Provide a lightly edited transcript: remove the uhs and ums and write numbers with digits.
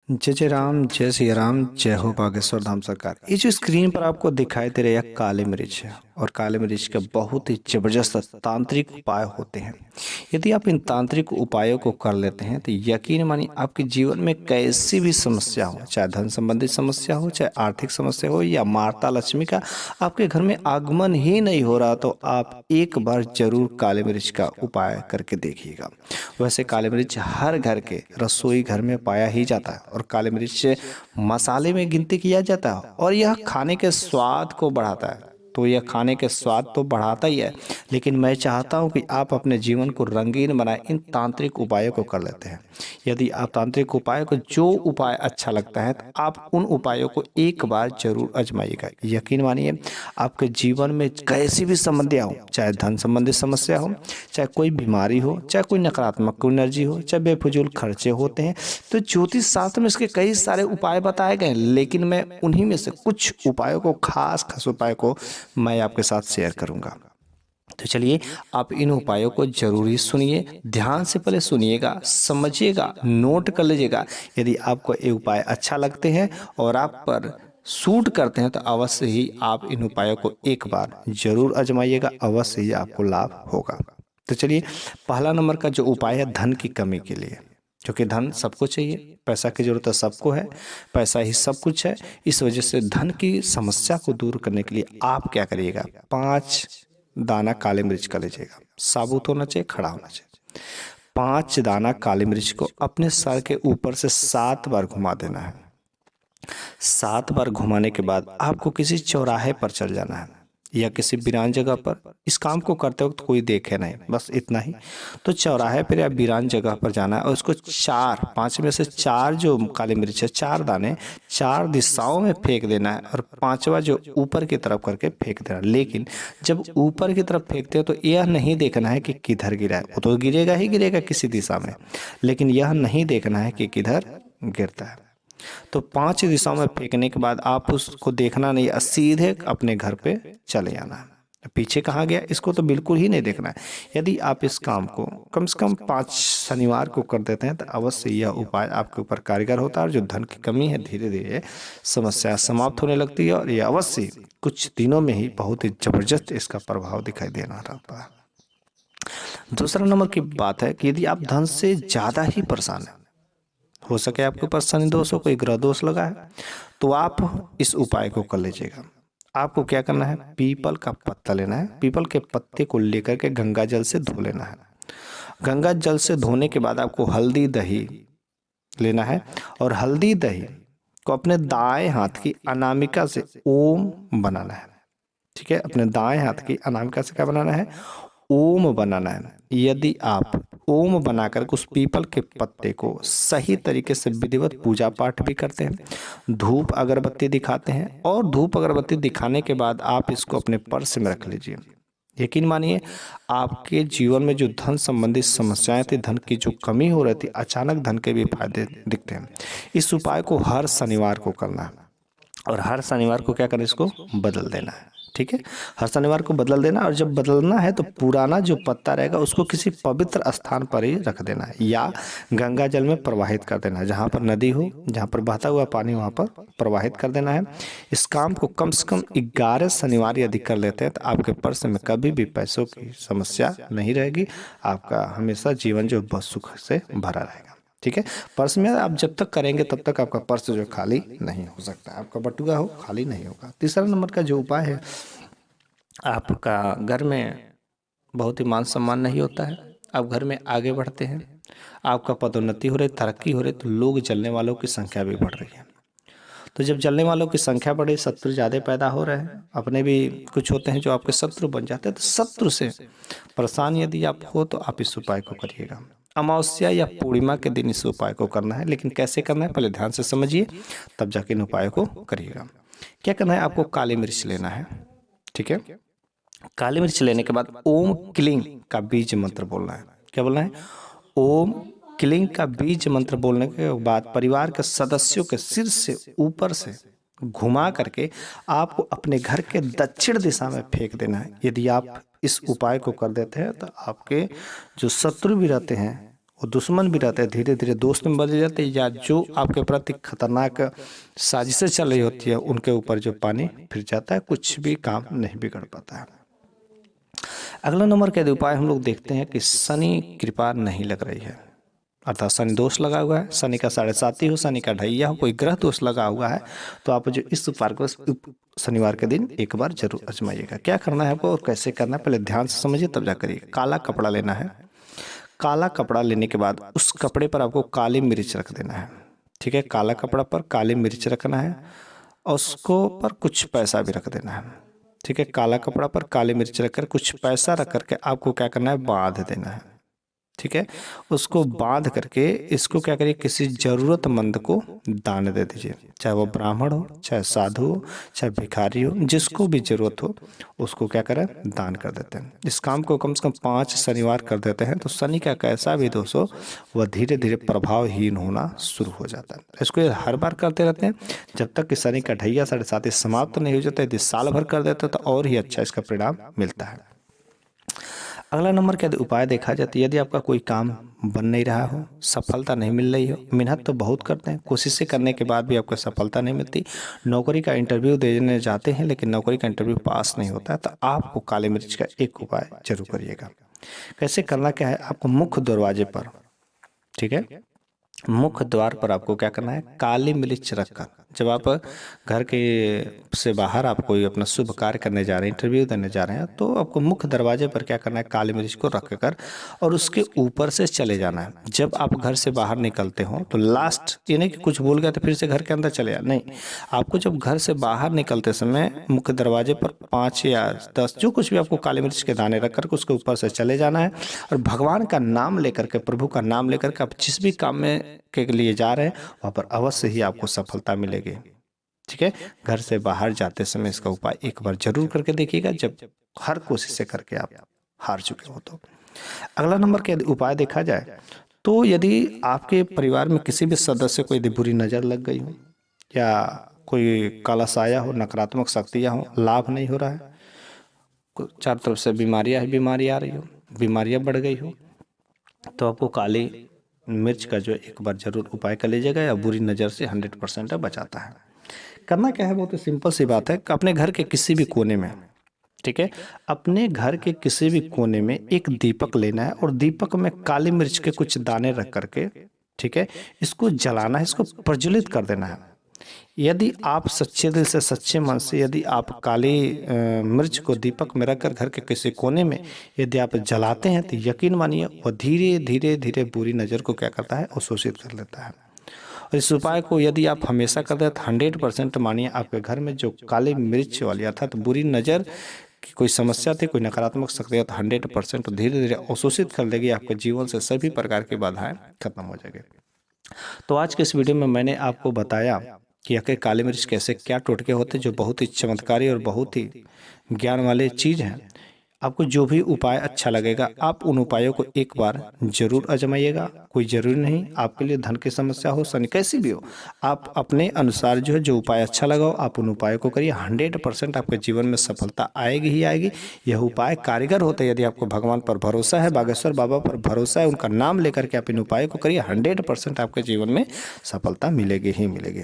जय जय राम, जय सिया राम, जय हो बागेश्वर धाम सरकार। ये जो स्क्रीन पर आपको दिखाई दे रहा है काली मिर्च है, और काली मिर्च के बहुत ही जबरदस्त तांत्रिक उपाय होते हैं। यदि आप इन तांत्रिक उपायों को कर लेते हैं तो यकीन मानिए आपके जीवन में कैसी भी समस्या हो, चाहे धन संबंधित समस्या हो, चाहे आर्थिक समस्या हो, या माता लक्ष्मी का आपके घर में आगमन ही नहीं हो रहा, तो आप एक बार जरूर काली मिर्च का उपाय करके देखिएगा। वैसे काली मिर्च हर घर के रसोई घर में पाया ही जाता है, और काली मिर्च मसाले में गिनती किया जाता है, और यह खाने के स्वाद को बढ़ाता है। तो यह खाने के स्वाद तो बढ़ाता ही है, लेकिन मैं चाहता हूं कि आप अपने जीवन को रंगीन बनाएं इन तांत्रिक उपायों को कर लेते हैं। यदि आप तांत्रिक उपायों को जो उपाय अच्छा लगता है तो आप उन उपायों को एक बार जरूर आजमाइएगा। यकीन मानिए आपके जीवन में कैसी भी समस्या हो, चाहे धन संबंधित समस्या हो, चाहे कोई बीमारी हो, चाहे कोई नकारात्मक एनर्जी हो, चाहे बेफजूल खर्चे होते हैं, तो ज्योतिष शास्त्र में इसके कई सारे उपाय बताए गए हैं, लेकिन मैं उन्हीं में से कुछ उपायों को, खास उपाय को मैं आपके साथ शेयर करूंगा। तो चलिए आप इन उपायों को जरूरी सुनिए, ध्यान से पहले सुनिएगा, समझिएगा, नोट कर लीजिएगा। यदि आपको ये उपाय अच्छा लगते हैं और आप पर सूट करते हैं तो अवश्य ही आप इन उपायों को एक बार जरूर आजमाइएगा, अवश्य ही आपको लाभ होगा। तो चलिए पहला नंबर का जो उपाय है धन की कमी के लिए, क्योंकि धन सबको चाहिए, पैसा की जरूरत सबको है, पैसा ही सब कुछ है। इस वजह से धन की समस्या को दूर करने के लिए आप क्या करिएगा, 5 दाना काली मिर्च का लीजिएगा। साबुत होना चाहिए, खड़ा होना चाहिए। 5 दाना काली मिर्च को अपने सर के ऊपर से 7 बार घुमा देना है। 7 बार घुमाने के बाद आपको किसी चौराहे पर चल जाना है, या किसी वीरान जगह पर। इस काम को करते वक्त कोई देखे नहीं, बस इतना ही। तो चौराहे पर या वीरान जगह पर जाना है, और उसको 5 में से 4 जो काली मिर्च है, 4 दाने 4 दिशाओं में फेंक देना है, और 5वां जो ऊपर की तरफ करके फेंक देना। लेकिन जब ऊपर की तरफ फेंकते हो तो यह नहीं देखना है कि किधर गिरा है, वो तो गिरेगा ही गिरेगा किसी दिशा में, लेकिन यह नहीं देखना है कि किधर गिरता है। तो 5 दिशाओं में फेंकने के बाद आप उसको देखना नहीं, सीधे अपने घर पे चले आना है। पीछे कहाँ गया इसको तो बिल्कुल ही नहीं देखना है। यदि आप इस काम को कम से कम 5 शनिवार को कर देते हैं तो अवश्य यह उपाय आपके ऊपर कारगर होता है, और जो धन की कमी है धीरे धीरे समस्या समाप्त होने लगती है, और यह अवश्य कुछ दिनों में ही बहुत ही जबरदस्त इसका प्रभाव दिखाई देना रहता है। दूसरा नंबर की बात है कि यदि आप धन से ज्यादा ही परेशान है, हो सके आपके ऊपर शनि दोष हो, कोई ग्रह दोष लगा है, तो आप इस उपाय को कर लीजिएगा। आपको क्या करना है, पीपल का पत्ता लेना है, पीपल के पत्ते को लेकर के गंगा जल से धो लेना है। गंगा जल से धोने के बाद आपको हल्दी दही लेना है, और हल्दी दही को अपने दाएं हाथ की अनामिका से ओम बनाना है। ठीक है, अपने दाएं हाथ की अनामिका से क्या बनाना है, ओम बनाना है। यदि आप ओम बनाकर उस पीपल के पत्ते को सही तरीके से विधिवत पूजा पाठ भी करते हैं, धूप अगरबत्ती दिखाते हैं, और धूप अगरबत्ती दिखाने के बाद आप इसको अपने पर्स में रख लीजिए, यकीन मानिए आपके जीवन में जो धन संबंधित समस्याएं थी, धन की जो कमी हो रही थी, अचानक धन के भी फायदे दिखते हैं। इस उपाय को हर शनिवार को करना है, और हर शनिवार को क्या करना है, इसको बदल देना है। ठीक है, हर शनिवार को बदल देना, और जब बदलना है तो पुराना जो पत्ता रहेगा उसको किसी पवित्र स्थान पर ही रख देना है, या गंगा जल में प्रवाहित कर देना है। जहाँ पर नदी हो, जहाँ पर बहता हुआ पानी, वहाँ पर प्रवाहित कर देना है। इस काम को कम से कम 11 शनिवार यदि कर लेते हैं तो आपके पर्स में कभी भी पैसों की समस्या नहीं रहेगी। आपका हमेशा जीवन जो बहुत सुख से भरा रहेगा। ठीक है, पर्स में आप जब तक करेंगे तब तक आपका पर्स जो खाली नहीं हो सकता, आपका बटुआ हो खाली नहीं होगा। तीसरा नंबर का जो उपाय है, आपका घर में बहुत ही मान सम्मान नहीं होता है, आप घर में आगे बढ़ते हैं, आपका पदोन्नति हो रही, तरक्की हो रही, तो लोग जलने वालों की संख्या भी बढ़ रही है। तो जब जलने वालों की संख्या बढ़े, शत्रु ज़्यादा पैदा हो रहे हैं, अपने भी कुछ होते हैं जो आपके शत्रु बन जाते हैं, तो शत्रु से परेशान यदि आप हो तो आप इस उपाय को करिएगा। अमावस्या या पूर्णिमा के दिन इस उपाय को करना है, लेकिन कैसे करना है पहले ध्यान से समझिए, तब जाके इन उपायों को करिएगा। क्या करना है, आपको काली मिर्च लेना है। ठीक है, काली मिर्च लेने के बाद ओम क्लीं का बीज मंत्र बोलना है। क्या बोलना है, ओम क्लीं का बीज मंत्र बोलने के बाद परिवार के सदस्यों के सिर से ऊपर से घुमा करके आपको अपने घर के दक्षिण दिशा में फेंक देना है। यदि आप इस उपाय को कर देते हैं तो आपके जो शत्रु भी रहते हैं वो दुश्मन भी रहते हैं, धीरे धीरे दोस्त में बदल जाते हैं, या जो आपके प्रति खतरनाक साजिशें चल रही होती है उनके ऊपर जो पानी फिर जाता है, कुछ भी काम नहीं बिगड़ पाता है। अगला नंबर के उपाय हम लोग देखते हैं कि शनि कृपा नहीं लग रही है, अर्थात शनि दोष लगा हुआ है, शनि का 7.5 हो, शनि का ढैया हो, कोई ग्रह दोष लगा हुआ है, तो आप जो इस उपाय को शनिवार के दिन एक बार जरूर आजमाइएगा। क्या करना है आपको और कैसे करना है, पहले ध्यान से समझिए तब जा करिए। काला कपड़ा लेना है, काला कपड़ा लेने के बाद उस कपड़े पर आपको काली मिर्च रख देना है, ठीक है। काला कपड़ा पर काली मिर्च रखना है और उसको पर कुछ पैसा भी रख देना है, ठीक है। काला कपड़ा पर काली मिर्च रखकर कुछ पैसा रख करके आपको क्या करना है, बांध देना है, ठीक है। उसको बांध करके इसको क्या करिए, किसी जरूरतमंद को दान दे दीजिए, चाहे वो ब्राह्मण हो, चाहे साधु हो, चाहे भिखारी हो, जिसको भी जरूरत हो उसको क्या करें, दान कर देते हैं। इस काम को कम से कम 5 शनिवार कर देते हैं तो शनि का कैसा भी दोष हो वह धीरे धीरे प्रभावहीन होना शुरू हो जाता है। इसको ये हर बार करते रहते हैं जब तक कि शनि का ढैया 7.5 समाप्त नहीं हो जाता। यदि साल भर कर देते तो और ही अच्छा इसका परिणाम मिलता है। अगला नंबर के उपाय देखा जाए तो यदि आपका कोई काम बन नहीं रहा हो, सफलता नहीं मिल रही हो, मेहनत तो बहुत करते हैं, कोशिशें करने के बाद भी आपको सफलता नहीं मिलती, नौकरी का इंटरव्यू देने जाते हैं लेकिन नौकरी का इंटरव्यू पास नहीं होता है, तो आपको काली मिर्च का एक उपाय जरूर करिएगा। कैसे करना क्या है, आपको मुख्य दरवाजे पर, ठीक है, मुख्य द्वार पर आपको क्या करना है, काली मिर्च रखकर, जब आप घर के से बाहर आप कोई अपना शुभ कार्य करने जा रहे हैं, इंटरव्यू देने जा रहे हैं, तो आपको मुख्य दरवाजे पर क्या करना है, काली मिर्च को रख कर और उसके ऊपर से चले जाना है। जब आप घर से बाहर निकलते हो तो लास्ट, ये नहीं कि कुछ भूल गया तो फिर से घर के अंदर चले जाए, नहीं, आपको जब घर से बाहर निकलते समय मुख्य दरवाजे पर 5 या 10 जो कुछ भी आपको काली मिर्च के दाने रख कर उसके ऊपर से चले जाना है और भगवान का नाम लेकर के, प्रभु का नाम लेकर के आप जिस भी काम में के लिए जा रहे हैं वहां पर अवश्य ही आपको सफलता मिलेगी, ठीक है। घर से बाहर जाते समय इसका उपाय एक बार जरूर करके देखिएगा, जब हर कोशिश से करके आप हार चुके हो तो। अगला नंबर के उपाय देखा जाए तो यदि आपके परिवार में किसी भी सदस्य को यदि बुरी नजर लग गई हो या कोई काला साया हो, नकारात्मक शक्तियां हो, लाभ नहीं हो रहा है, चारों तरफ से बीमारियां आ रही हो, बीमारियां बढ़ गई हो, तो आपको काली मिर्च का जो एक बार जरूर उपाय कर लीजिएगा, या बुरी नज़र से 100% बचाता है। करना क्या है, बहुत ही सिंपल सी बात है, अपने घर के किसी भी कोने में, ठीक है, अपने घर के किसी भी कोने में एक दीपक लेना है और दीपक में काली मिर्च के कुछ दाने रख करके, ठीक है, इसको जलाना है, इसको प्रज्वलित कर देना है। यदि आप सच्चे दिल से, सच्चे मन से यदि आप काली मिर्च को दीपक में रखकर घर के किसी कोने में यदि आप जलाते हैं तो यकीन मानिए वह धीरे धीरे धीरे बुरी नज़र को क्या करता है, अवशोषित कर लेता है। और इस उपाय को यदि आप हमेशा करते हैं तो 100% मानिए आपके घर में जो काली मिर्च वाली अर्थात बुरी नज़र की कोई समस्या थी, कोई नकारात्मक शक्तियाँ, तो 100% धीरे धीरे अवशोषित कर देगी, आपके जीवन से सभी प्रकार की बाधाएं खत्म हो जाएगी। तो आज के इस वीडियो में मैंने आपको बताया कि आखिर काली मिर्च कैसे, क्या टोटके होते हैं, जो बहुत ही चमत्कारी और बहुत ही ज्ञान वाले चीज़ हैं। आपको जो भी उपाय अच्छा लगेगा आप उन उपायों को एक बार जरूर आजमाइएगा। कोई जरूरी नहीं आपके लिए धन की समस्या हो, शनि कैसी भी हो, आप अपने अनुसार जो है जो उपाय अच्छा लगाओ आप उन उपायों को करिए, 100% आपके जीवन में सफलता आएगी ही आएगी। यह उपाय कारीगर होते हैं। यदि आपको भगवान पर भरोसा है, बागेश्वर बाबा पर भरोसा है, उनका नाम लेकर के आप इन उपायों को करिए, 100% आपके जीवन में सफलता मिलेगी ही मिलेगी।